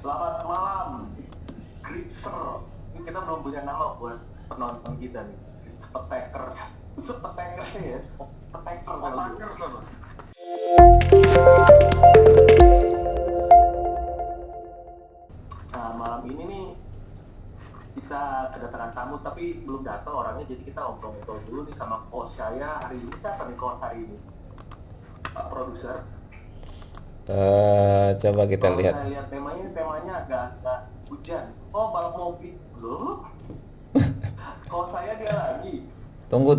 Selamat malam, Gritser. Ini kita belum punya nama buat penonton kita nih. Spetakers. Spetakers ya, Spetakers. Spetakers apa? Nah, malam ini nih kita kedatangan tamu tapi belum datang orangnya, jadi kita ngobrol-ngobrol dulu nih sama host saya hari ini. Siapa nih host hari ini? Pak produser. Coba kita Kalau lihat. saya lihat temanya agak hujan. Oh, balap mobil. Loh? Kalau saya dia lagi. Tunggu.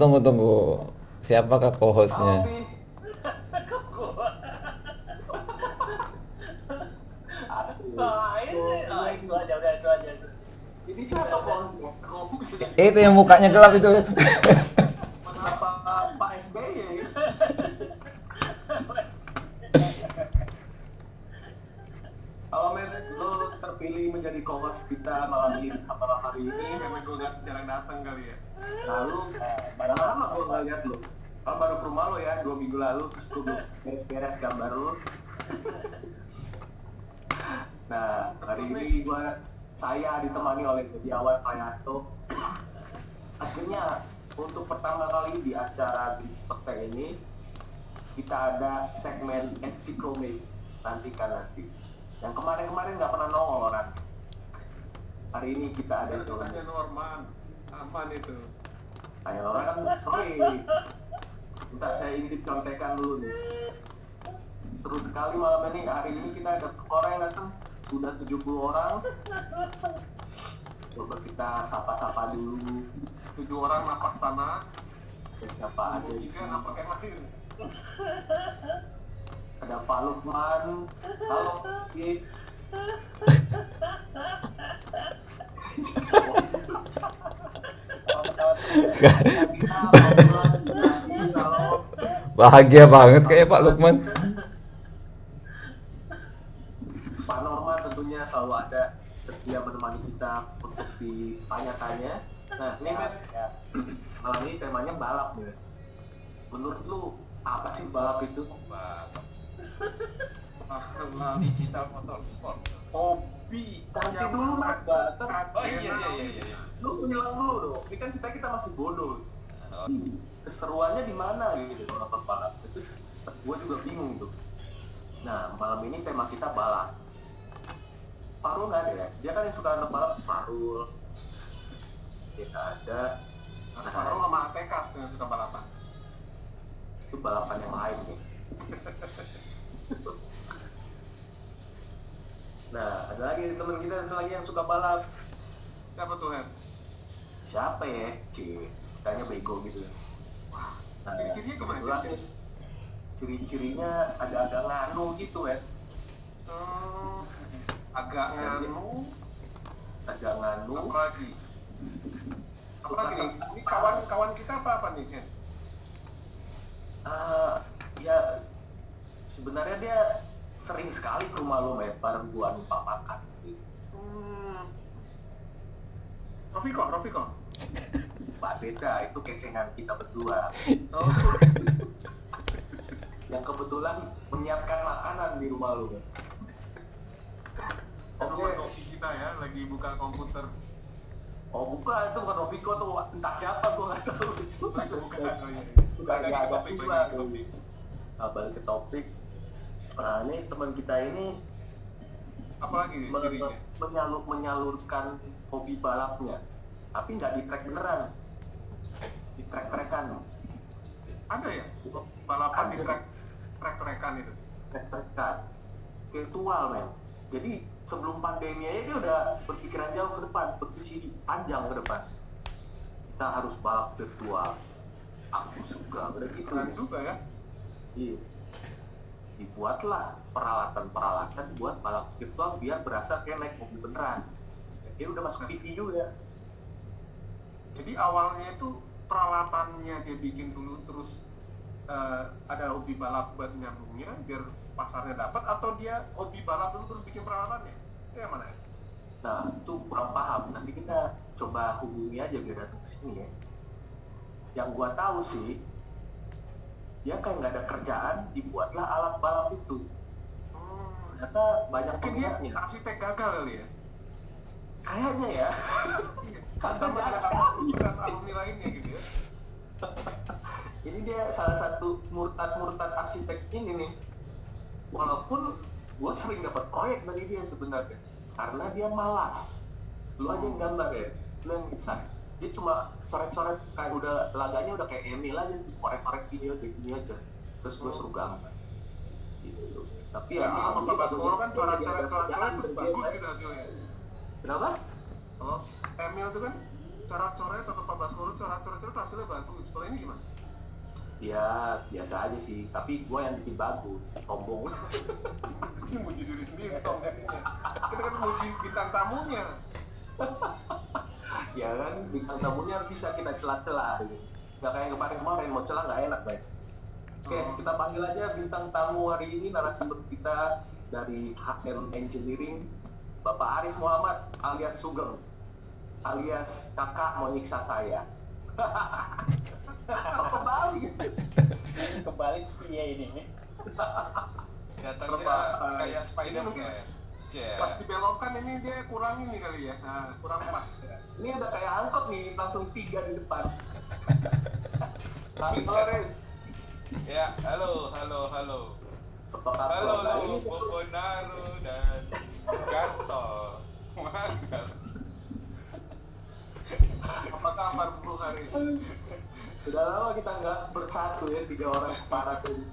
Siapakah co-hostnya? Alfi. Asli. Itu aja. Ini siapa bos? Itu yang mukanya gelap itu. Kenapa Pak SBY? Kalau men, lo terpilih menjadi co-host kita malam hari ini. Karena gue jarang datang kali ya. Lalu, barang lama gue nggak lihat lo. Kalau baru ke rumah lo ya 2 minggu lalu, terus gue beres-beres gambar lo. Nah, hari ini saya ditemani oleh Budiawan Prayasto. Akhirnya untuk pertama kali di acara Gritspek ini kita ada segmen Ensikome, nantikan nanti. Yang kemarin nggak pernah nongol orang. Hari ini kita ada Tanya Norman, aman itu. Tanya orang kan sering. Bentar saya intip contekan dulu nih. Seru sekali malam ini. Hari ini kita ada orang yang datang. Udah 70 orang. Coba kita sapa-sapa dulu. 7 orang napak tanah, Siapa ada di 3 sini? napak yang lain. Ada Pak Lukman. Halo, Ki. Bahagia banget kayak Pak Lukman. Pak Norman tentunya selalu ada setia menemani kita untuk ditanya-tanya. Nah, ini Matt, malam ini temanya balap nih. Menurut lu apa sih balap itu? Digital motorsport. Hobi. Ganti Yang dulu Mat, datang. Oh iya. Lu penyelang dulu dong. Ini kan kita masih bodoh. Keseruannya di mana gitu kalau nonton balap? Itu gue juga bingung tuh. Nah, malam ini tema kita balap. Farul nggak ada ya? Dia kan yang suka nonton balap. Farul. Kita ada. Farul sama Atekas yang suka balapan. Itu balapan yang lain nih. Nah, ada lagi teman kita satu lagi yang suka balap. Siapa tuh, Hen? Siapa ya? Ceritanya bego gitu. Wah, Nah, ciri-cirinya kemana kebetulan ciri-ciri? nih, ciri-cirinya ada nganu gitu ya. Agak nganu, Agak nganu. apa lagi? Apa lagi nih? Ini kawan kita apa nih, Hen? Ya sebenarnya dia sering sekali ke rumah lo, Met, bareng gua numpang makan gitu. Rofiko. Pak Beda itu kecengan kita berdua Oh, yang kebetulan menyiapkan makanan di rumah lo, Met. teman kopi kita ya, lagi buka komputer. Oh bukan, itu bukan Rofiko tuh, entah siapa gua nggak tahu itu. Bukan, oh iya. Bukan, Lagi nggak ada topik, juga. lagi topik. Nah, balik ke topik. Nah, ini teman kita ini Apa lagi nih cirinya? menyalurkan hobi balapnya, tapi nggak di track beneran, di track-trackan. Ada ya? Balapan di Ada. track-trackan itu? Track-trackan virtual, men. Jadi sebelum pandemi aja dia udah berpikiran jauh ke depan, bervisi panjang ke depan. Kita harus balap virtual. Aku suka, udah gitu. Keren juga ya. Iya. Dibuatlah peralatan-peralatan buat balap virtual biar berasa kayak naik mobil beneran. Dia udah masuk TV juga. Jadi awalnya itu peralatannya dia bikin dulu, terus ada hobi balap buat nyambungnya biar pasarnya dapat, atau dia hobi balap dulu terus bikin peralatannya? Itu yang mana ya? Nah, itu kurang paham. Nanti kita coba hubungi aja biar datang ke sini ya. Yang gua tahu sih, dia kayak nggak ada kerjaan, dibuatlah alat balap itu. Ternyata ternyata banyak Mungkin dia peminatnya. arsitek gagal kali ya. Kayaknya ya. Karena Sama jarang dengan sekali. lulusan alumni lainnya gitu ya. Ini dia salah satu murtad arsitek ini nih. Walaupun gue sering dapat proyek dari dia sebenarnya, karena dia malas. Lu aja yang gambar ya, lu yang desain. Dia cuma coret-coret kayak udah laganya udah kayak Emil aja, korek-korek gini aja. Terus gue suruh gambar. Gitu. Tapi Ya, kalau Pak Baskoro kan coret-coret terus bagus kan. gitu hasilnya. Kenapa? Kalau Emil itu kan coret-coret atau Pak Baskoro coret-coret hasilnya bagus. Kalau ini gimana? Ya biasa aja sih, tapi gue yang bikin bagus, sombong. Ini muji diri sendiri dong jadinya. Kita kan muji bintang tamunya. Ya kan, bintang tamunya bisa kita celah-celah gitu. Gak kayak kemarin mau celah nggak enak baik. Oke, kita panggil aja bintang tamu hari ini, narasumber kita dari HM Engineering, Bapak Arif Muhammad alias Sugeng, alias kakak mau nyiksa saya. Kembali. Kembali iya ini. Datangnya kayak Spider-Man. Pas dibelokkan ini dia kurang ini kali ya. Nah, kurang pas. Ini ada kayak angkot nih, langsung 3 di depan. Bisa. Flores, Ya, halo. apa kabar? Halo, Nah, ini Bobonaru dan Garto. Mantap. Apa kabar Bro Haris? sudah lama kita nggak bersatu ya, 3 orang separat ini.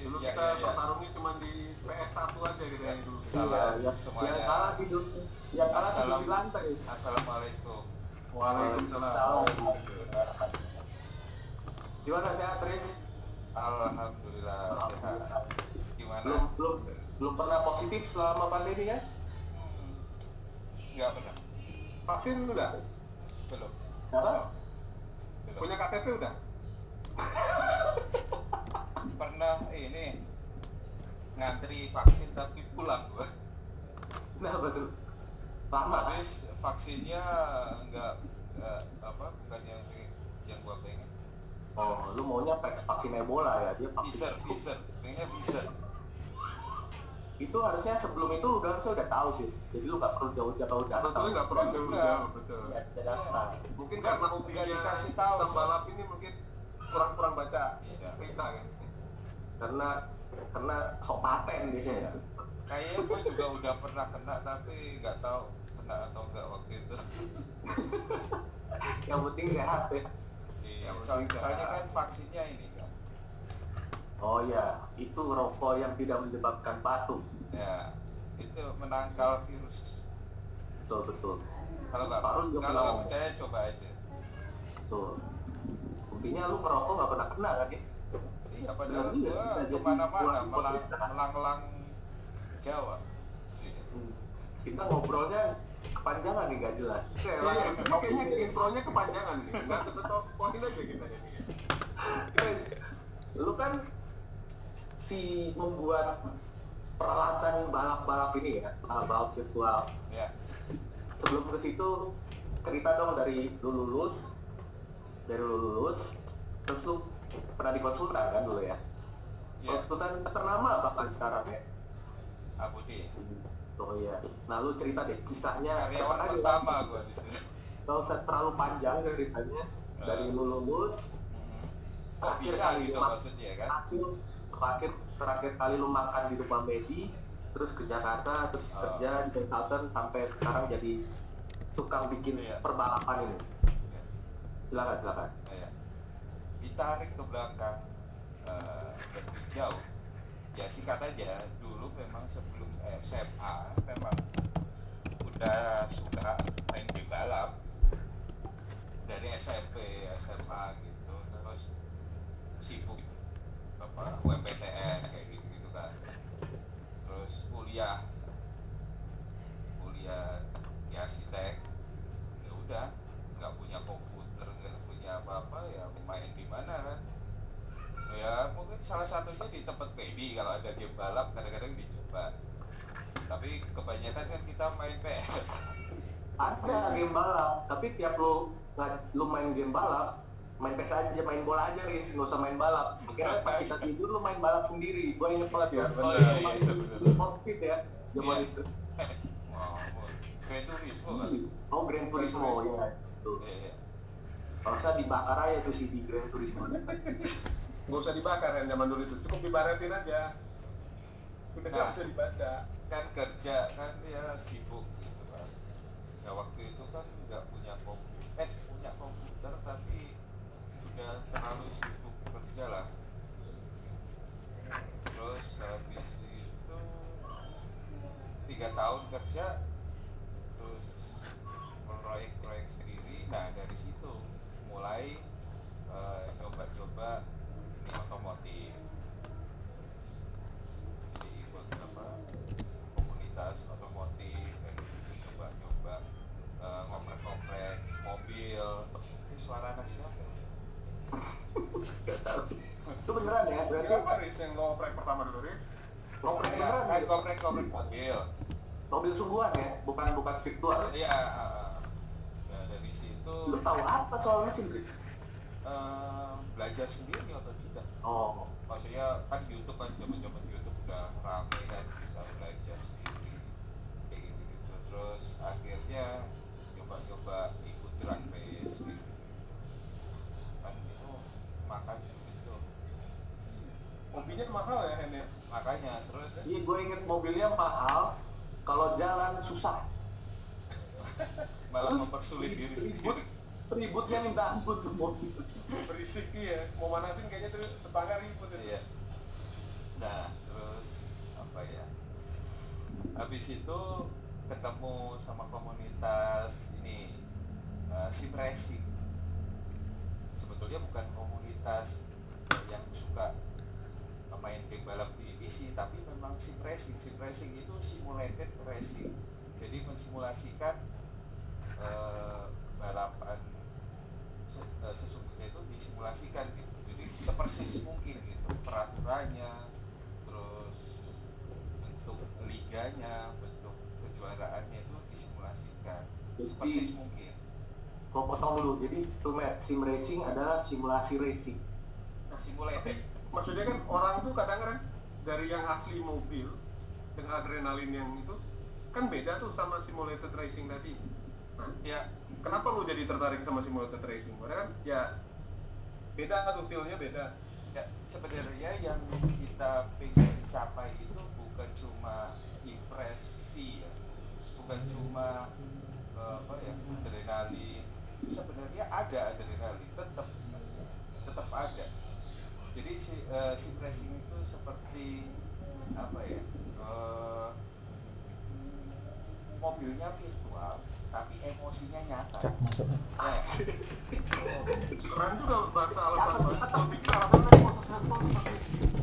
Dulu Ya, kita ya, ya. bertarungnya cuma di PS1 aja gitu ya dulu. Salam Yang semuanya. kalah tidur, yang kalah tidur di lantai. Assalamualaikum. Waalaikumsalam. Gimana sehat, Tris? Alhamdulillah sehat. Gimana? Belum pernah positif selama pandemi kan? Nggak pernah. Vaksin udah? Belum. Apa? Punya KTP udah? Pernah ini ngantri vaksin tapi pulang gua. Kenapa tuh? Lama. Habis vaksinnya nggak bukan yang gua pengen. Oh, lu maunya vaksin Ebola ya? Dia vaksin. Pfizer, pengennya Pfizer. Itu harusnya sebelum itu udah tahu sih. Jadi lu nggak perlu jauh-jauh Betul, datang. nggak perlu jauh-jauh, betul. Ya, bisa daftar. Mungkin Nggak, karena nggak hobinya dikasih tahu, pembalap ini mungkin kurang baca Iya. berita kan. Karena sok paten biasanya. Kayaknya gua juga udah pernah kena tapi nggak tahu kena atau enggak waktu itu. Yang penting sehat ya. Iya, Yang penting soalnya sehat. kan vaksinnya ini kan. Oh ya, itu rokok yang tidak menyebabkan batuk. Ya, itu menangkal virus. Betul. Kalau Paru juga nggak belum. percaya coba aja. Tuh. Buktinya lu ngerokok nggak pernah kena kan ya? Iya, padahal Benar juga, gua bisa jadi kemana-mana buat kita. melang-lang Jawa sih. Kita ngobrolnya kepanjangan nih, gak jelas. Oke, lanjut. Kayaknya intronya kepanjangan nih. Nggak betul poin aja kita ya. Lu kan si membuat peralatan balap-balap ini ya, balap virtual. Ya, Sebelum ke situ, cerita dong dari lu lulus, terus lu pernah di konsultan kan dulu ya? ya, Konsultan ternama bahkan sekarang ya. Abudi. Oh iya. Nah lu cerita deh kisahnya. Karyawan Cepat aja, pertama gua di situ. Gak usah terlalu panjang ceritanya. Dari lu lulus, Kok bisa gitu maksudnya kan? terakhir kali lu makan di rumah Medi, terus ke Jakarta, terus Oh. kerja di konsultan sampai sekarang jadi tukang bikin Iya. perbalapan ini. Ya. Silakan. Ya. Ditarik ke belakang lebih jauh. Ya singkat aja, dulu memang sebelum SMA memang udah suka main game balap dari SMP, SMA gitu, terus sibuk UMPTN kayak gitu kan, terus kuliah di arsitek, ya udah nggak punya komputer, nggak punya apa-apa, ya main di mana kan. Ya mungkin salah satunya di tempat pedi kalau ada game balap kadang-kadang dicoba, tapi kebanyakan kan kita main PS. Ada game balap, tapi tiap lu main game balap, main PES aja, main bola aja Riz, nggak usah main balap. Akhirnya pas kita tidur lu main balap sendiri. Gue inget banget ya. Oh, iya, itu bener. Sportif ya. Zaman Iya. itu. Wow, Gran Turismo kan? Oh, Gran Turismo ya. Tuh. Iya. Kalau usah dibakar aja tuh si di Gran Turismo. Nggak usah dibakar kan zaman dulu itu, cukup dibaratin aja. Udah nggak Nah. bisa dibaca. Kan kerja kan ya sibuk gitu kan. Nah waktu itu kan nggak punya punya komputer tapi udah terlalu sibuk kerja lah. Terus habis itu 3 tahun kerja, terus proyek-proyek sendiri. Nah dari situ mulai coba-coba ini otomotif. Jadi ikut komunitas otomotif, kayak gitu, coba-coba ngoprek-ngoprek mobil. Ini suara anak siapa? Gak tahu. Itu beneran ya? Berarti Ini apa Riz yang lo oprek pertama dulu Riz? ngoprek Ya, beneran ya? ngoprek-ngoprek mobil. Mobil sungguhan ya? Bukan virtual. Iya, ya dari situ Lu tahu apa soal mesin Riz? belajar sendiri otodidak. Oh, Maksudnya kan YouTube kan zaman-zaman YouTube udah rame kan, bisa belajar sendiri kayak gitu. Terus akhirnya coba-coba ikut drag race gitu. Kan itu makan gitu. Mobilnya mahal ya Hen ya? Makanya terus iya gue inget mobilnya mahal, kalau jalan susah. malah Terus mempersulit diri sendiri. Ributnya minta ampun tuh mobil. Berisik iya, mau manasin kayaknya tuh tetangga ribut itu. Iya. Nah, terus apa ya? Habis itu ketemu sama komunitas ini sim racing. Sebetulnya bukan komunitas yang suka main game balap di PC, tapi memang sim racing. Sim racing itu simulated racing. Jadi mensimulasikan balapan sesungguhnya itu disimulasikan gitu. Jadi sepersis mungkin gitu peraturannya, terus bentuk liganya, bentuk kejuaraannya itu disimulasikan sepersis mungkin. Gue potong dulu, jadi sim racing adalah simulasi racing. Simulated. Maksudnya kan orang tuh kadang-kadang dari yang asli mobil dengan adrenalin yang itu kan beda tuh sama simulated racing tadi. Nah, Ya, kenapa lu jadi tertarik sama simulated racing? Karena kan ya beda tuh, feel-nya beda. ya sebenarnya yang kita pengen capai itu bukan cuma impresi ya, bukan cuma adrenalin. Sebenarnya ada adrenalin, tetap ada. Jadi sim racing itu seperti apa ya, mobilnya virtual tapi emosinya nyata. Masuk. Nah, Keren juga bahasa alasan. Gue pikir alasan tadi proses handphone seperti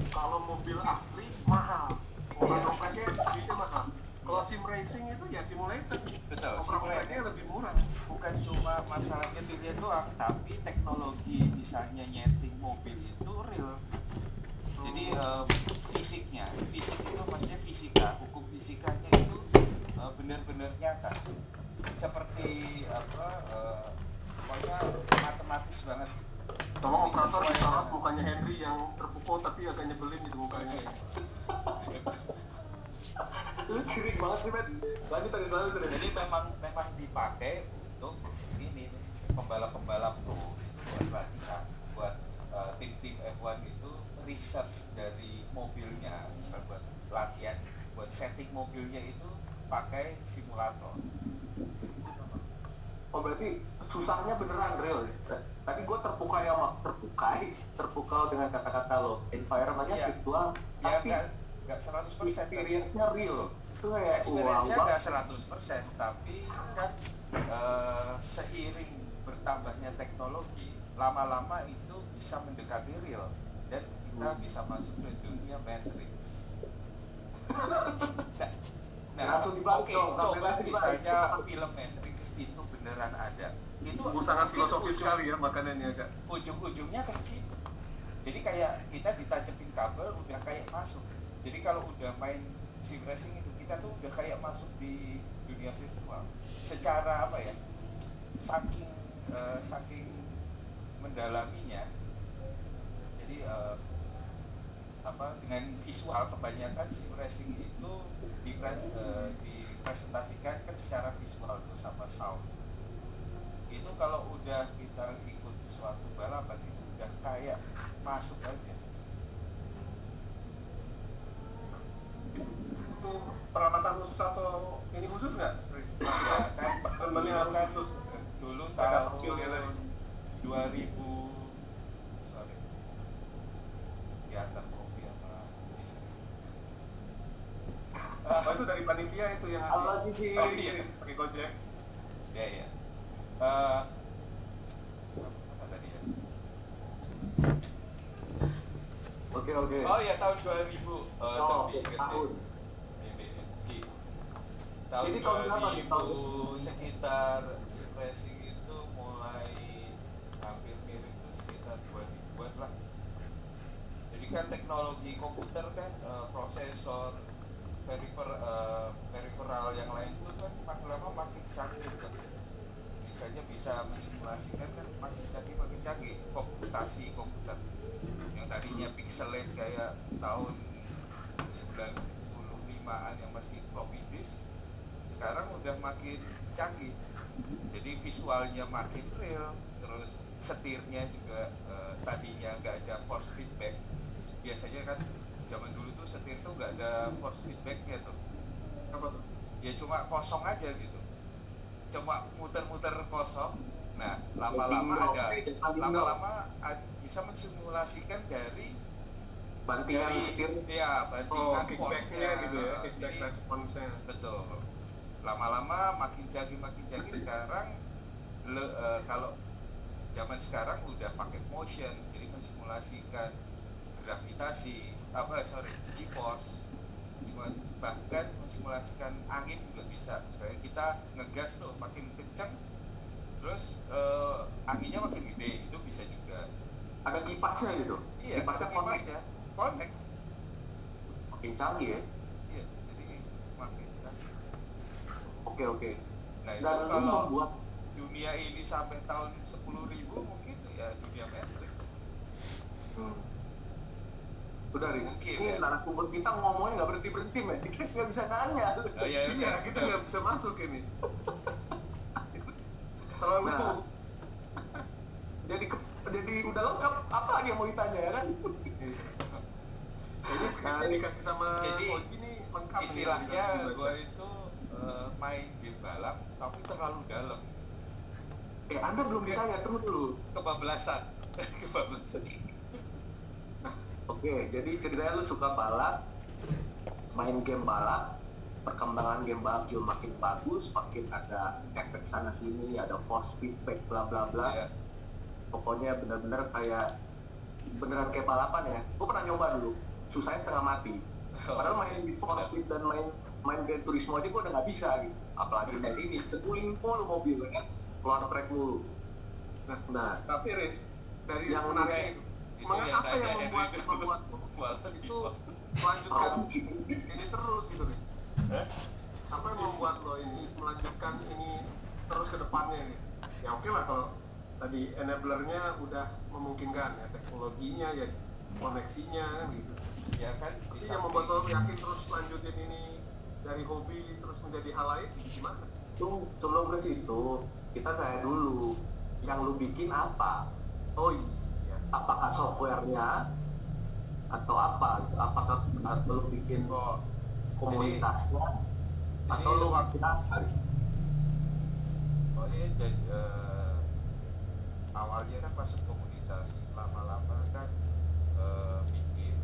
kalau mobil asli mahal, orang opreknya duitnya mahal. Kalau sim racing itu ya simulated, betul, opreknya lebih murah. bukan cuma masalah nyetirnya doang, tapi teknologi misalnya nyeting mobil itu real. Jadi fisik itu maksudnya fisika, hukum fisikanya itu benar-benar nyata. Seperti pokoknya matematis banget. Tolong Jadi operator sesuai disorot dengan- mukanya Henry yang terpukul tapi agak nyebelin gitu mukanya. Lu cirik banget sih, Bet. Lanjut tadi. Jadi memang dipakai untuk ini pembalap-pembalap tuh buat latihan, buat tim-tim F1 itu research dari mobilnya, misal buat latihan, buat setting mobilnya itu pakai simulator. Oh berarti susahnya beneran real ya? Tadi gue terpukau dengan kata-kata lo. Environmentnya Iya. virtual, Ya tapi nggak 100%. experience-nya real. Itu kayak Experience-nya wow, nggak 100%, tapi kan seiring bertambahnya teknologi, lama-lama itu bisa mendekati real dan kita bisa masuk ke dunia Matrix. Langsung dibalik oke, dong, coba dibalik. misalnya film Matrix itu beneran ada. Itu Gue sangat filosofis sekali ya makanannya kak. ujung-ujungnya kecil. Jadi kayak kita ditancapin kabel udah kayak masuk. Jadi kalau udah main sim racing itu kita tuh udah kayak masuk di dunia virtual. Secara apa ya? Saking mendalaminya. Jadi dengan visual kebanyakan sim racing itu dipresentasikan kan secara visual tuh sama sound. Itu kalau udah kita ikut suatu balapan itu udah kayak masuk aja. Itu peralatan khusus atau ini khusus nggak? Ya kan Benar-benar harus kan khusus. dulu Ada tahun feel-nya tadi. 2000 sorry ya antar kopi sama istri. Oh, itu dari panitia itu yang Allah ngasih. cici. Oh, iya. Pakai Gojek. Ya ya. Apa tadi ya? Oke. Oh ya tahun 2000 Oh, tapi inget tahun. ini Ci. Tahun Jadi tahun berapa nih, 2000 sekitar sim racing itu mulai hampir mirip itu sekitar 2000-an lah. Jadi kan teknologi komputer kan prosesor peripheral yang lain itu kan makin lama makin canggih kan. Misalnya bisa mensimulasikan kan makin canggih komputasi komputer yang tadinya pixelate kayak tahun 95-an yang masih floppy disk sekarang udah makin canggih, jadi visualnya makin real, terus setirnya juga tadinya nggak ada force feedback. Biasanya kan zaman dulu tuh setir tuh nggak ada force feedbacknya tuh, Apa tuh? ya cuma kosong aja gitu, cuma muter-muter kosong. Nah lama-lama bisa mensimulasikan dari Bantingan setir. Oh, bantingan kickback-nya gitu ya, kickback Jadi, responsnya. betul, lama-lama makin canggih sekarang kalau zaman sekarang udah pakai motion, jadi mensimulasikan gravitasi G-force, bahkan mensimulasikan angin juga bisa. Misalnya kita ngegas tuh makin kencang terus anginnya makin gede, itu bisa juga. Ada kipasnya gitu. Iya, Kipasnya connect. makin canggih ya. Iya, jadi makin canggih. Oke. Nah itu Dan lu kalau membuat dunia ini sampai tahun 10.000 mungkin ya dunia Matrix. udah Riz, Mungkin, ini ya. narasumber kita ngomongnya nggak berhenti men. Kita nggak bisa nanya. Oh, iya, Iya, kita nggak bisa masuk ini. Terlalu Nah. Jadi udah lengkap, apa lagi yang mau ditanya ya kan? Jadi skripnya dikasih sama Jadi, Koji ini lengkap nih, Istilahnya dikasih gue baca. itu main game balap tapi terlalu dalam, Anda belum ditanya, terus dulu. kebablasan. Oke, jadi ceritanya lu suka balap, main game balap, perkembangan game balap juga makin bagus, makin ada efek sana sini, ada force feedback, bla bla bla. Ya, Pokoknya bener-bener beneran kayak balapan ya. Gue pernah nyoba dulu, susahnya setengah mati. Padahal main di force speed dan main Gran Turismo aja gue udah nggak bisa gitu. Apalagi main ini, seguling full mobil kan, keluar track mulu. Nah, Tapi Riz, dari Yang menarik kayak- itu, itu apa yang tanya membuat Henry membuat Malah itu gitu. melanjutkan Oh. ini terus gitu Riz? Hah? Apa yang membuat lo ini melanjutkan ini terus ke depannya nih? Ya oke lah kalau tadi enablernya udah memungkinkan ya, teknologinya ya, koneksinya kan gitu. Ya kan Tapi di yang membuat lo yakin terus lanjutin ini dari hobi terus menjadi hal lain gimana? tuh sebelum ke situ, kita kayak dulu, yang lu bikin apa? Oh iya, Apakah softwarenya atau apa? Apakah lu bikin Oh, komunitasnya jadi atau lu ngapain apa? pokoknya awalnya kan masuk komunitas, lama-lama kan bikin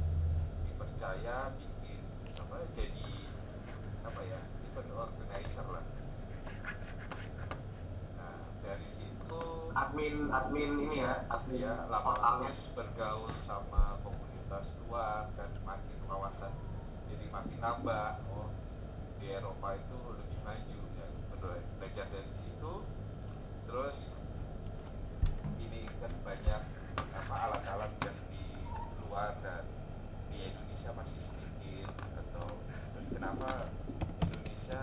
dipercaya, bikin jadi event organizer lah. Nah dari situ Admin ini ya, admin ya lama-lama bergaul sama komunitas luar dan makin wawasan jadi makin nambah. Oh di Eropa itu lebih maju ya, belajar dari situ. Terus ini kan banyak alat-alat yang di luar dan di Indonesia masih sedikit, atau terus kenapa Indonesia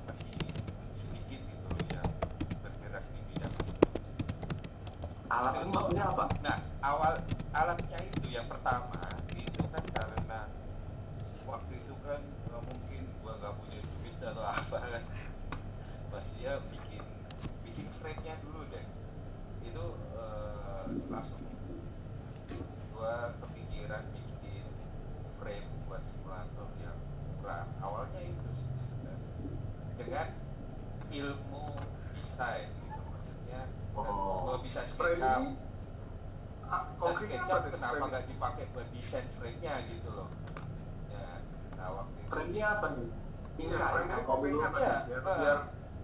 masih sedikit gitu loh yang bergerak di bidang itu. alat ini maksudnya waktu itu kan mungkin gua nggak punya duit atau apa kan, pas dia bikin frame-nya dulu deh. Itu langsung gua kepikiran bikin frame buat simulator yang murah. Awalnya itu sih sebenarnya. Dengan ilmu desain gitu, maksudnya kan gua bisa Frame SketchUp. ini Saya konkretnya SketchUp apa? kenapa nggak dipakai buat desain frame-nya gitu loh ya. Nah waktu itu Frame-nya apa nih? Iya, Bingkai. frame ini Kalau konkretnya dulu apa Iya, sih?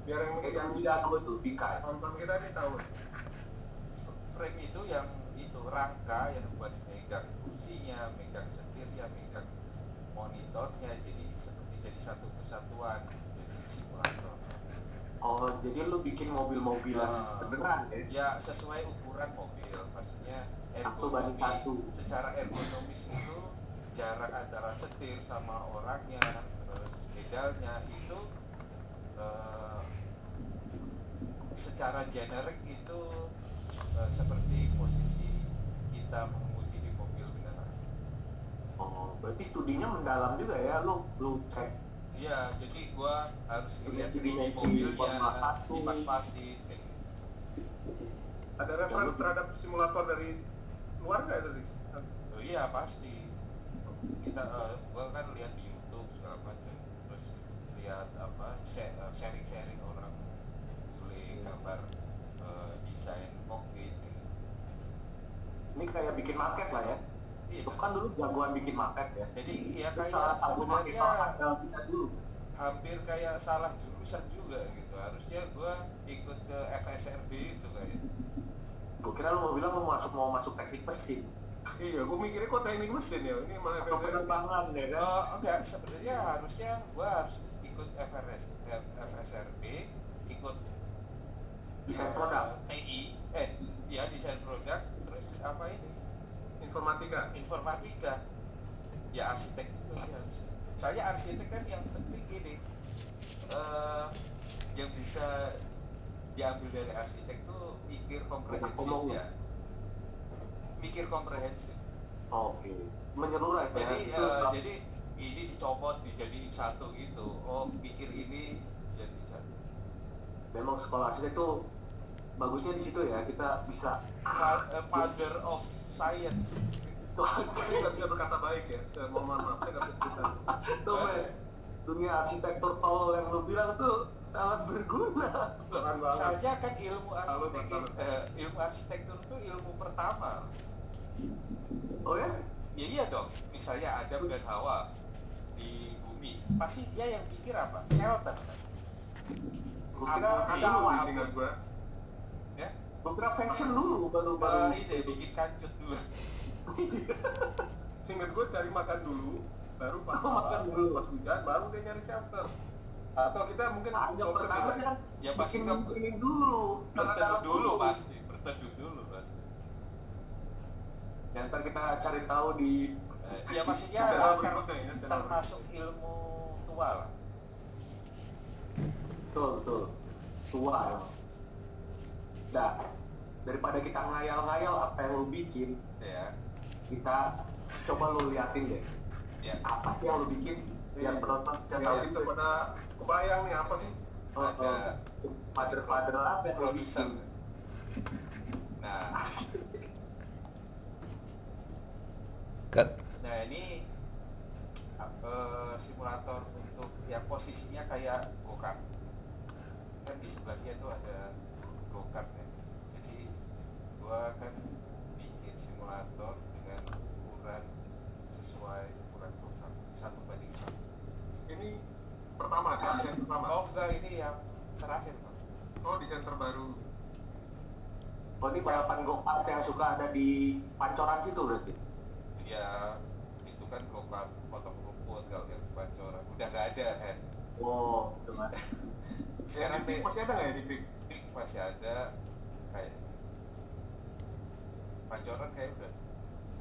Biar yang tidak tahu itu bingkai. nonton kita ini tahu. frame itu yang itu rangka yang buat megang kursinya, megang setirnya, megang monitornya, jadi satu kesatuan, jadi simulator. Oh, jadi lu bikin mobil-mobilan beneran ya? Ya sesuai ukuran mobil, maksudnya Satu banding satu. secara ergonomis itu jarak antara setir sama orangnya, terus pedalnya itu secara generik itu seperti posisi kita mengemudi di mobil beneran. Oh, berarti studinya mendalam juga ya, lu cek. Iya, jadi gua harus lihat 3D Dimensi, mobilnya, Formula 1. dipas-pasin kayak gitu. Ada referensi terhadap simulator dari luar nggak tadi? Oh iya pasti. Gua kan lihat di YouTube segala macam, terus lihat apa sharing-sharing orang bule gambar desain cockpit gitu. Ini kayak bikin market lah ya. Iya. Itu kan dulu jagoan bikin market ya. Jadi ya Itu kayak salah satu market sebenarnya kita dulu. hampir kayak salah jurusan juga gitu. Harusnya gua ikut ke FSRD itu kayak. Gue kira lu mau bilang mau masuk teknik mesin. Iya, gue mikirnya kok teknik mesin ya. Ini malah Atau penerbangan ya kan? Enggak, sebenarnya harusnya gua harus ikut FSRD, ikut Desain produk. TI, ya desain produk, terus apa ini? informatika. Ya arsitek itu sih harusnya. Soalnya arsitek kan yang penting ini yang bisa diambil dari arsitek tuh mikir komprehensif ya. Mikir komprehensif. Oke. Menyeluruh ya. Jadi Terus, jadi ini dicopot dijadiin satu gitu. Oh, pikir ini jadi satu. memang sekolah arsitek itu bagusnya di situ ya, kita bisa Father of science. Saya nggak bisa berkata baik ya. Saya mohon maaf, saya nggak bisa berkata. tuh men, dunia arsitektur tol yang lu bilang tuh sangat berguna. Keren banget. Saja kan ilmu Salut, ilmu arsitektur itu ilmu pertama. Oh ya? Ya iya dong. Misalnya Adam dan Hawa di bumi, pasti dia yang pikir apa? Shelter. Ada Dulu awal. di singkat gue. Ya. Beberapa fashion dulu baru Itu bikin kancut dulu. Singkat gue cari makan dulu, baru pas Makan dulu. pas hujan, baru dia nyari shelter. Atau kita mungkin yang pertama kan Ya pasti bikin dulu. berteduh dulu pasti, berteduh dulu pasti. Dan ntar kita cari tahu di Ya maksudnya Channel berikutnya ya, channel termasuk ilmu tua lah. betul tua ya. Nah, daripada kita ngayal-ngayal apa yang lu bikin, Ya. kita coba lu liatin deh. Ya. Apa sih yang lu bikin biar penonton bisa tahu Yang itu pada kebayang nih apa sih? Ada father apa yang lu produser. bikin. Nah, Cut. nah ini simulator untuk yang posisinya kayak go-kart. Kan di sebelahnya tuh ada go-kart ya. Jadi gua kan bikin simulator dengan ukuran sesuai ukuran go-kart 1:1. Ini pertama, desain pertama. Oh enggak, ini yang terakhir Bang. Oh, desain terbaru. Oh ini balapan go-kart yang suka ada di Pancoran situ berarti? Ya itu kan go-kart potong rumput kalau yang Pancoran udah nggak ada kan. Oh, dengan Sekarang Di Pik masih ada nggak ya di Pik? Pik masih ada kayak Pancoran kayak udah.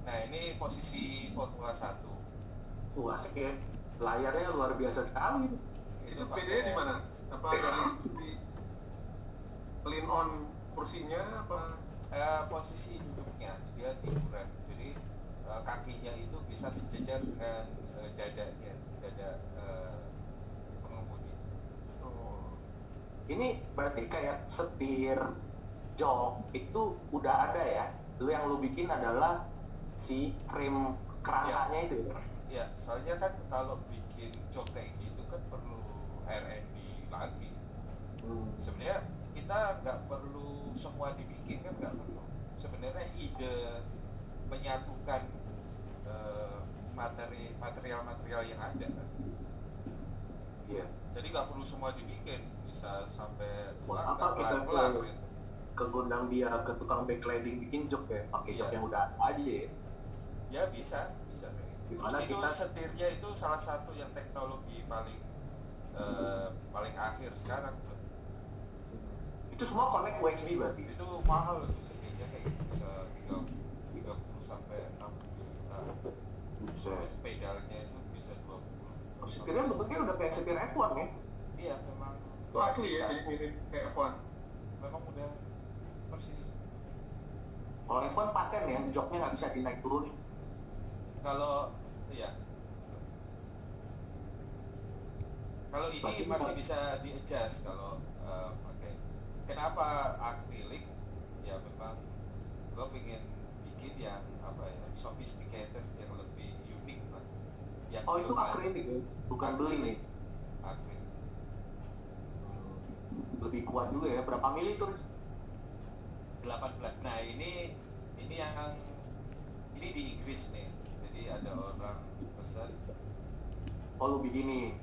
Nah ini posisi Formula 1. wah asik ya. Layarnya luar biasa sekali. Itu bedanya di mana? Apa dari sisi lean on kursinya apa? Posisi duduknya dia tiduran, jadi kakinya itu bisa sejajar dengan dada pengemudi. Oh. Ini berarti kayak setir jok itu udah ada ya? Lu yang lu bikin adalah si frame kerangkanya itu ya? Ya, soalnya kan kalau bikin jok kayak gitu kan perlu R&D lagi. Sebenarnya kita nggak perlu semua dibikin, kan nggak perlu. Sebenarnya ide menyatukan material-material yang ada kan. Iya. Jadi nggak perlu semua dibikin, bisa sampai Buat nggak apa kita pelan-pelan gitu. ke Gondang dia ke tukang backlighting bikin jok ya? Pakai jok Iya. yang udah ada aja ya? Ya bisa kayak gitu. Gimana Terus itu kita- setirnya itu salah satu yang teknologi paling akhir sekarang tuh. Itu semua connect USB berarti? Itu mahal tuh setirnya, kayak gitu, bisa 30 sampai 60 juta. Buset. Terus pedalnya itu bisa 20. Oh, setirnya bentuknya udah kayak setir F1 ya? Iya, memang Itu asli ya, jadi mirip kayak F1. memang udah persis. Kalau F1 paten ya, joknya nggak bisa dinaik turunin. Kalau iya, kalau ini Berarti masih buat- bisa di-adjust kalau pakai. Kenapa akrilik? Ya memang gue pengen bikin yang apa ya, sophisticated, yang lebih unik lah. Yang Oh itu belum ada. akrilik ya? Bukan beli nih? Akrilik. Lebih kuat juga ya, berapa mili tuh? 18. Nah ini yang ini di Inggris nih. Jadi ada orang pesan. Oh lu begini.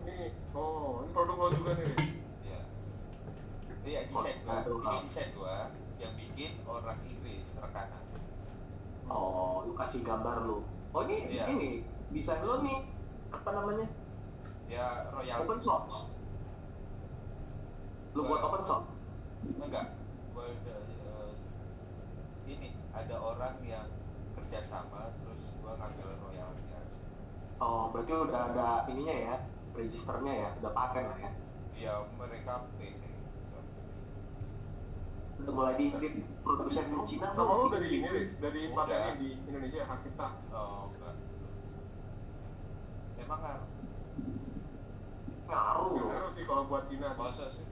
Ini produk lo juga nih. Ya. Iya, desain gua. Aduh, Ini desain gua yang bikin orang Inggris rekanan. Oh lu kasih gambar lu. Oh ini Iya. ini desain lu nih, apa namanya? Ya royal. Open source. Lu buat open source? Enggak. Gua ini ada orang yang kerjasama, terus gua ngambil royalnya. Oh berarti udah ada ininya ya, registernya ya, udah paten lah ya. Ya mereka pede. Udah mulai di produsen di Cina Sama lo belum? udah di Inggris, dari Udah. patennya di Indonesia, hak cipta. Oh enggak. Emang kan? Ngaruh Nggak loh. ngaruh sih kalau buat Cina. Masa sih?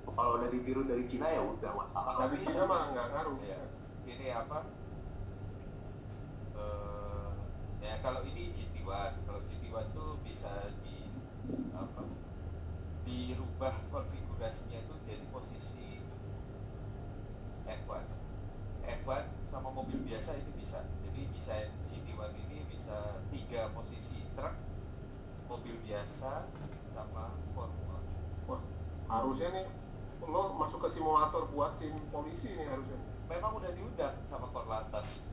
Kalau udah ditiru dari Cina ya udah masalah. Kalau di Cina mah nggak ngaruh. Ya, ini apa? Ya kalau ini GT1, kalau GT1 tuh bisa dirubah konfigurasinya itu jadi posisi F1. F1 sama mobil biasa ini bisa. Jadi desain GT1 ini bisa 3 posisi, truk, mobil biasa, sama Formula. Wah, harusnya nih lo masuk ke simulator buat sim polisi nih harusnya. Memang udah diundang sama Korlantas.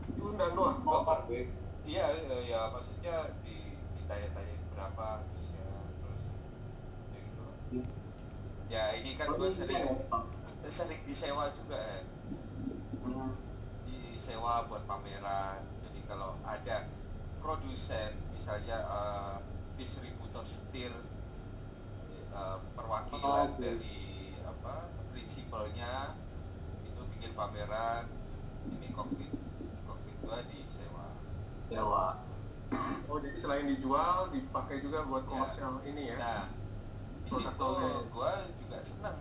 Diundang doang. Oh, oke. Iya, ya maksudnya ditanya-tanyain berapa bisa, terus ya gitu lah. Ya ini kan gue sering disewa juga ya. Disewa buat pameran. Jadi kalau ada produsen misalnya distributor setir, perwakilan dari prinsipalnya itu bikin pameran, ini kokpit gua disewa. Sewa. Oh jadi selain dijual, dipakai juga buat komersial ini ya. Nah di situ Produk-produk. gua juga seneng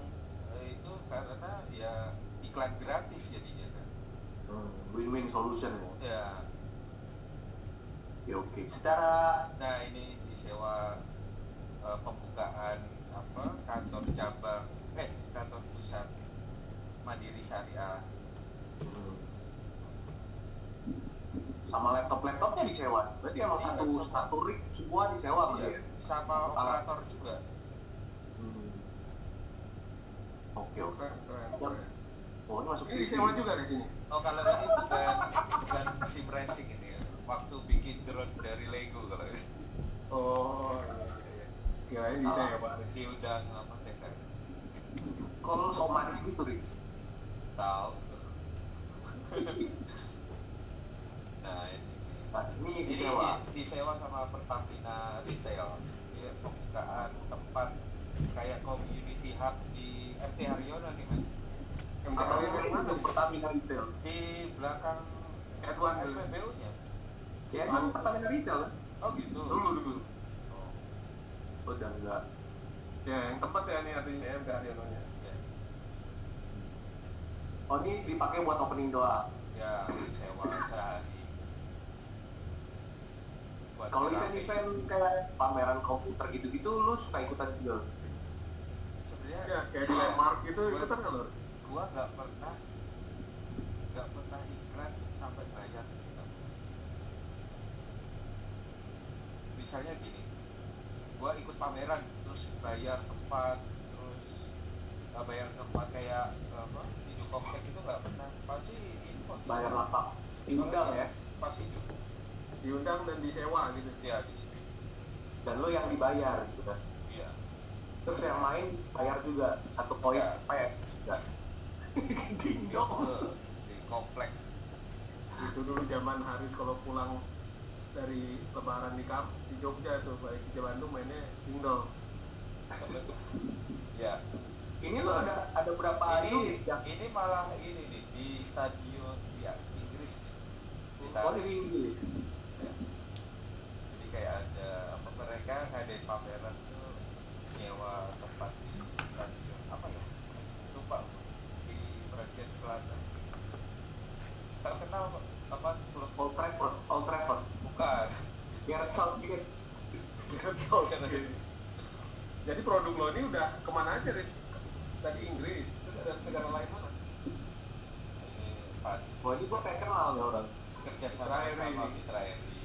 itu karena ya iklan gratis jadinya kan. Win-win solution ya. Ya, Ya oke. Secara nah ini disewa pembukaan kantor cabang kantor pusat Mandiri Syariah. sama laptopnya disewa. Berarti emang Iya, satu sama. satu rig semua disewa berarti Iya, ya. sama operator juga. Oke. Keren, keren, keren. Oh ini masuk Ini disewa juga di sini. Oh kalau ini bukan sim racing ini ya. Waktu bikin drone dari Lego kalau ini Oh iya. Kirain disewa. diundang apa TK. Kalau so manis gitu Riz. Tahu. Nah ini Nah, ini Ini disewa. disewa sama Pertamina Retail. Ya, pembukaan tempat kayak community hub di RT Haryono nih mas. MTH ini dari mana? Pertamina Retail. Di belakang Edwan. SPBU nya. Ya emang Pertamina Retail kan? Oh gitu. Dulu. Oh, Udah enggak. Ya, yang tepat ya nih artinya ya, udah Haryononya. ya. Oh ini dipakai buat opening doang. Ya, sewa sehari. Buat Kalau terapi. event-event kayak pameran komputer gitu-gitu, lu suka ikutan juga? Sebenarnya Ya, kayak di Landmark gitu ikutan nggak lo? gua nggak pernah iklan sampai bayar gitu. Misalnya gini, gua ikut pameran terus bayar tempat, terus bayar tempat kayak apa video komplek itu nggak pernah. Pasti ini kok Bayar lapak, diundang ya? pasti itu. Diundang dan disewa gitu. Ya di sini. Dan lu yang dibayar gitu kan? Iya. Terus yang main bayar juga, 1 poin Enggak. PET enggak? Dingdong. Di kompleks. Itu dulu zaman Haris kalau pulang dari lebaran di Jogja tuh, balik ke Bandung mainnya dingdong. Sampai ya. Ini lu ada berapa unit yang Ini malah ini nih di stadion di Inggris nih. oh di Inggris? Ya. Jadi kayak ada apa mereka ngadain pameran tuh nyewa tempat di stadion apa ya? Lupa di bagian selatan. Terkenal apa klub Old Trafford. bukan. Gareth Southgate. Jadi produk lo ini udah kemana aja, Riz? Tadi Inggris, terus ada negara lain mana? Ini pas Wah ini gua kayak kenal nih orang. kerja sama Mitra Eri. Mitra Eri.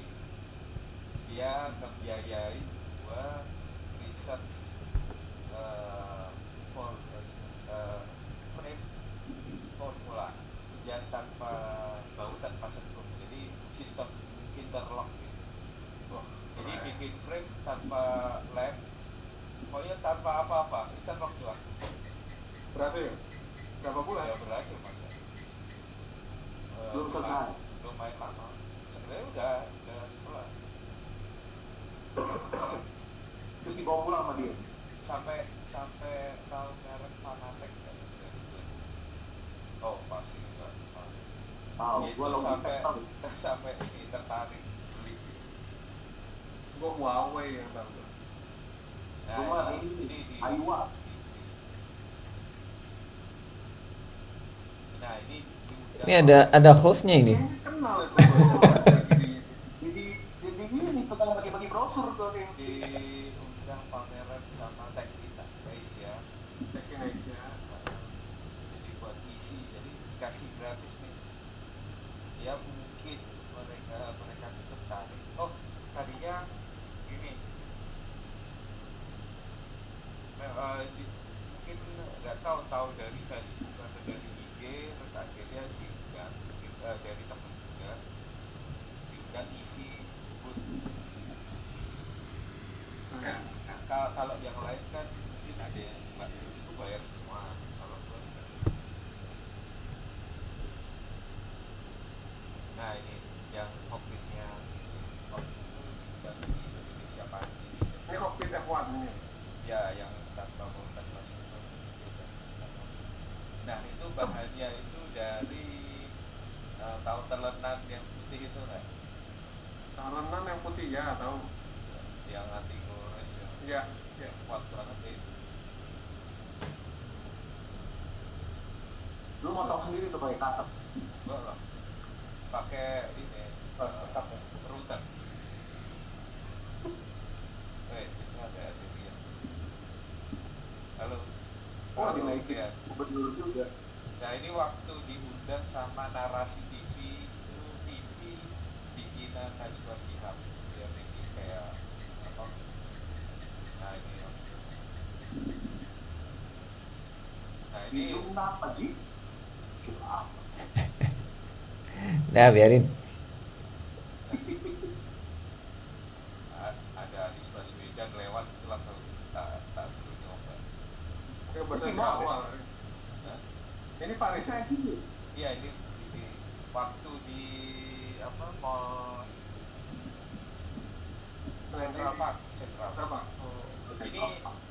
Dia ngebiayain gua research for frame formula yang tanpa baut tanpa setrum, jadi sistem interlock gitu. Jadi bikin frame tanpa lem, pokoknya tanpa apa-apa, interlock doang. Berhasil? Berapa bulan? Ya berhasil mas. Belum selesai. Lumayan lama. Sebenarnya udah kelar. Terus dibawa pulang sama dia. Sampai tahu merek Fanatec nggak ya dari film? Oh pasti enggak. Tahu, Itu gua sampai tahu. sampai ini tertarik beli. Gua Huawei yang tahu. Cuma ini di Aiwa. Nah ini Ini ada hostnya ini. Ini kenal itu. Jadi gini tukang bagi-bagi brosur tuh nih. diundang pameran sama Tech Asia. Tekin Asia. Jadi buat isi, jadi kasih gratis nih. Ya mungkin mereka itu tertarik. Oh tadinya ini mungkin nggak tahu dari Facebook atau dari IG, terus akhirnya diundang dari temen juga, diundang isi booth. Kalau yang lain kan mungkin ada yang itu bayar semua, kalau gua enggak. Nah ini yang kokpitnya waktu itu juga di Indonesia pagi. Ini kokpit F1 ini. Ya yang tanpa voltan masuk ke Indonesia. Nah itu bahannya itu dari tahu telenan yang putih itu kan, Talenan yang putih ya, tahu. yang anti gores yang Iya, ya. kuat banget itu. Lu motong sendiri tuh pakai cutter. Enggak lah, pakai ini router. Ini ada dia. Halo. Oh dinaikin. Ya. Gubernur juga. Nah ini waktu diundang sama Narasi TV, itu TV bikinan Najwa Shihab, dia bikin kayak apa? Nah ini Zoom apa sih? Zoom apa? Nah, biarin. ada Anies Baswedan lewat itu langsung tak suruh nyoba. Oke, bahasa Jawa. Hah? Ini Farisnya gitu. Iya ini waktu di apa mall Central Park. Apa? Ini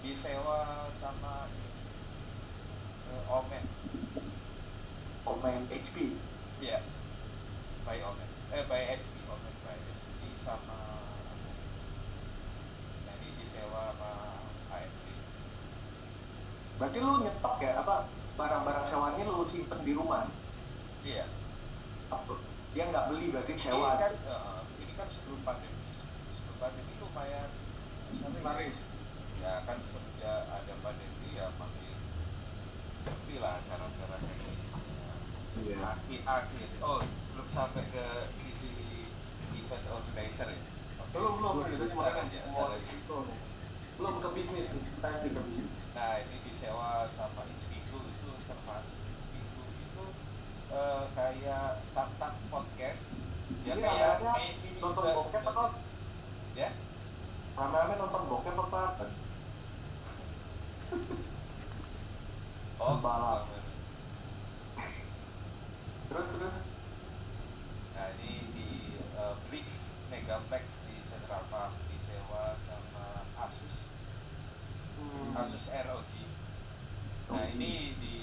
disewa sama Omen. Komen HP. Iya. By Omen. By HP. Omen by HP sama lu nyetok ya apa barang-barang sewanya lu simpen di rumah. Iya. Apa? Dia nggak beli berarti Ini sewa. kan ini kan sebelum pandemi. Sebelum pandemi lumayan sering. Laris. Ya kan sejak ada pandemi ya makin sepi lah acara-acara kayak gini. Iya. Akhir belum sampai ke sisi event organizer ya. Oke. Belum itu cuma kan Ntar aja. Belum ke bisnis nih, kita ke bisnis. Nah ini disewa sama Inspigo itu termasuk Inspigo itu kayak startup podcast ya Ini kayak namanya gini nonton juga bokep sebenarnya. atau Ya rame-rame nonton bokep apa? Balap. Terus nah ini di Blix Megaplex di Central Park disewa sama Asus ROG. Nah ini di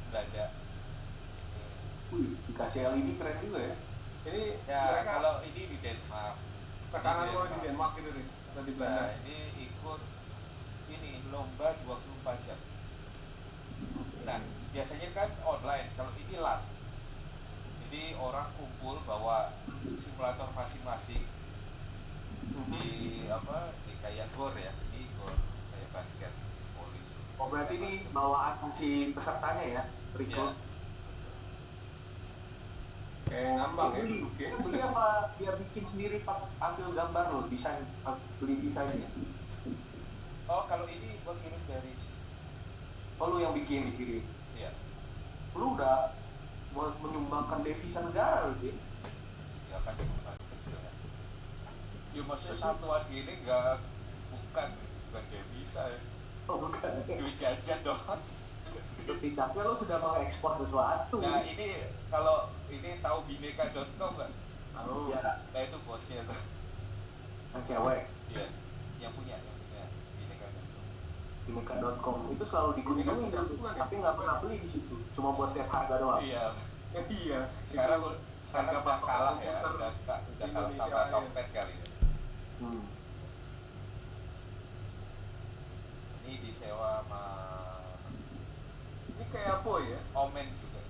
Belanda. Dikasih LED keren juga ya. Ini Ya mereka kalau ini di Denmark. tekanan lo di Denmark gitu Riz, atau di Nah Belanda. ini ikut ini lomba 24 jam. Nah biasanya kan online, kalau ini LAN. Jadi orang kumpul bawa simulator masing-masing di di kayak gor ya, di gor kayak basket polis. Oh berarti ini bawaan si pesertanya ya, Ya, record. Kayak ngambang ya Beli, duduknya. beli apa dia bikin sendiri pak ambil gambar lo, desain, beli desainnya. oh kalau ini gua kirim dari Oh lu yang dikirim. ya, Lu udah mau menyumbangkan devisa negara lu sih. ya kan cuma kecil ya. Ya maksudnya satuan gini bukan devisa ya. Oh bukan. Duit jajan doang. Setidaknya lu sudah mengekspor sesuatu. Nah ini kalau ini tahu bineka.com nggak? Tahu. Ya, Nah itu bosnya tuh. yang cewek. Iya, yang punya bineka.com. Bineka.com itu selalu dikunjungi tapi nggak pernah beli di situ. Cuma buat set harga doang. Iya. Iya. Sekarang Itu sekarang harga udah patokan kalah ya, komputer udah kalah Indonesia sama ya. Tokped kali ya. Hmm. Ini disewa sama Ini kayak apa ya? Omen juga.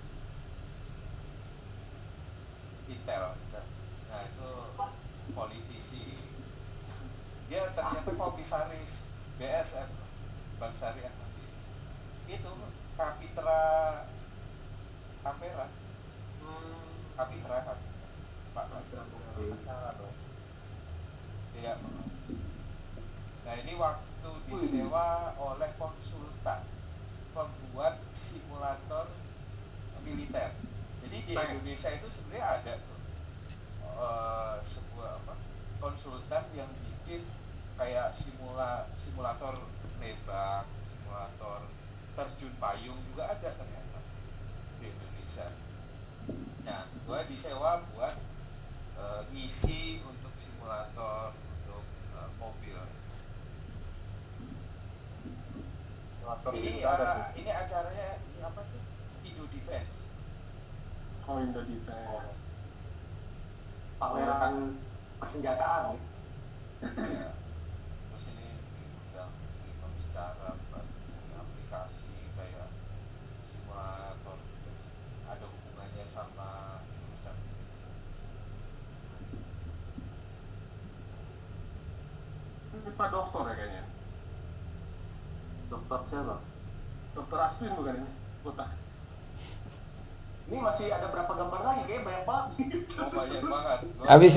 Intel. Nah itu politisi. Dia ternyata komisaris BSM Bank Syariah. Itu Kapitra Kamera. Kapitra kan. Pak Iya. Nah ini waktu disewa oleh konsultan pembuat simulator militer. Jadi di Indonesia itu sebenarnya ada tuh sebuah konsultan yang bikin kayak simulator nembak, simulator terjun payung juga ada ternyata di Indonesia. Nah, gue disewa buat ngisi untuk simulator untuk mobil. Ini acaranya ini apa tuh? Indo Defense. Oh, Indo Defense. Pameran persenjataan ya. Ya. Terus ini diundang jadi pembicara buat aplikasi kayak simulator, terus ada hubungannya sama jurusan. Ini Pak Dokter ya kayaknya. Dokter siapa? Dokter Aspin bukan ini? Botak. Ini masih ada berapa gambar lagi? Kayaknya banyak banget. Oh, banyak banget. Habis.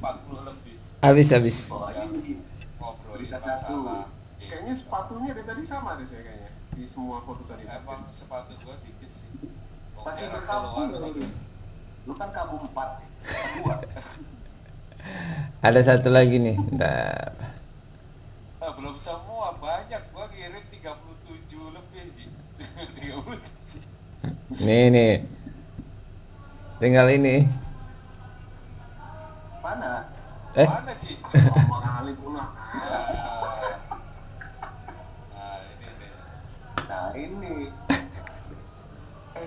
40 lebih. Habis. Oh, ini Ngobrolin Berita masalah. satu. Kayaknya sepatunya dari tadi sama deh saya kayaknya di semua foto tadi. Emang sepatu gua dikit sih. masih Oke, berkabung keluar lu. Lu kan kabung 4 dua. Ada satu lagi nih. Bentar. belum semua, banyak. Gua kirim 37 lebih sih. 37. Nih. Tinggal ini. Mana? Mana sih? Orang kali punah. Nah, ini nih. Nah ini.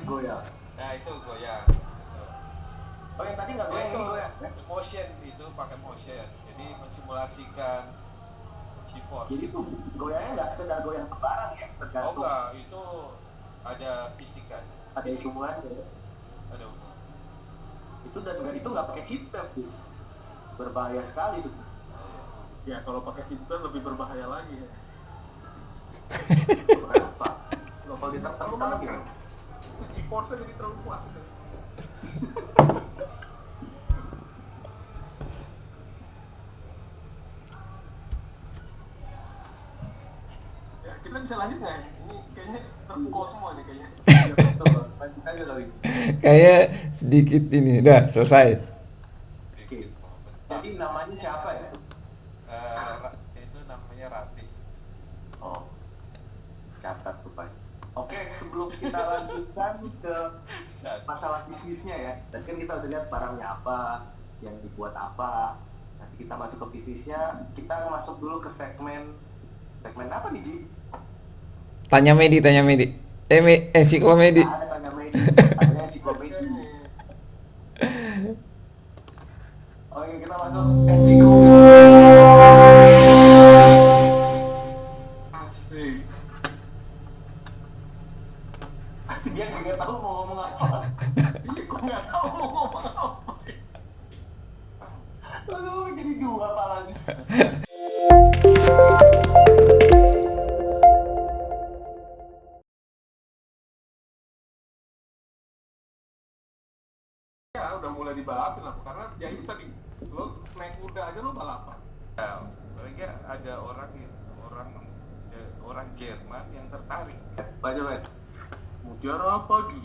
Goyang. Nah, itu goyang. Oh yang tadi nggak goyang, Itu ini goyang. motion, itu pakai motion. Jadi mensimulasikan G-force. Jadi tuh goyangnya nggak sekedar goyang sembarang ya, Oh tergantung enggak, itu ada fisika. ada hitungan ya. Ada. Itu dan itu nggak pakai chipset sih, berbahaya sekali sebenarnya. Ya kalau pakai seatbelt lebih berbahaya lagi ya. Kenapa? Kalau Terlalu ditertang banget gitu. kan? Itu G-force-nya jadi terlalu kuat gitu. Ya, kita bisa lanjut nggak? Ini kayaknya terpukul semua nih kayaknya. Ya betul, lanjut aja kali. Kayak sedikit ini. Udah, selesai. Oke. Jadi namanya siapa ya? Itu namanya Ratih. Oh, catat tuh Pak. Oke, sebelum kita lanjutkan ke masalah bisnisnya ya, tadi kan kita udah lihat barangnya apa, yang dibuat apa. Nanti kita masuk ke bisnisnya, kita masuk dulu ke segmen apa nih Ji? Tanya Medi. Ensiklomedi. Ada tanya Medi, adanya ensiklopedi. Oke, kita masuk ensiklopedi. Asik. Pasti dia nggak tahu mau ngomong apa. Iya, gue nggak tahu mau ngomong apa. Aduh, jadi dua palanya. Ya udah mulai dibalapin lah, karena ya itu tadi lo naik kuda aja lo balapan. Nah, mereka ada orang Jerman yang tertarik. Baca, Pak. Mutiara pagi.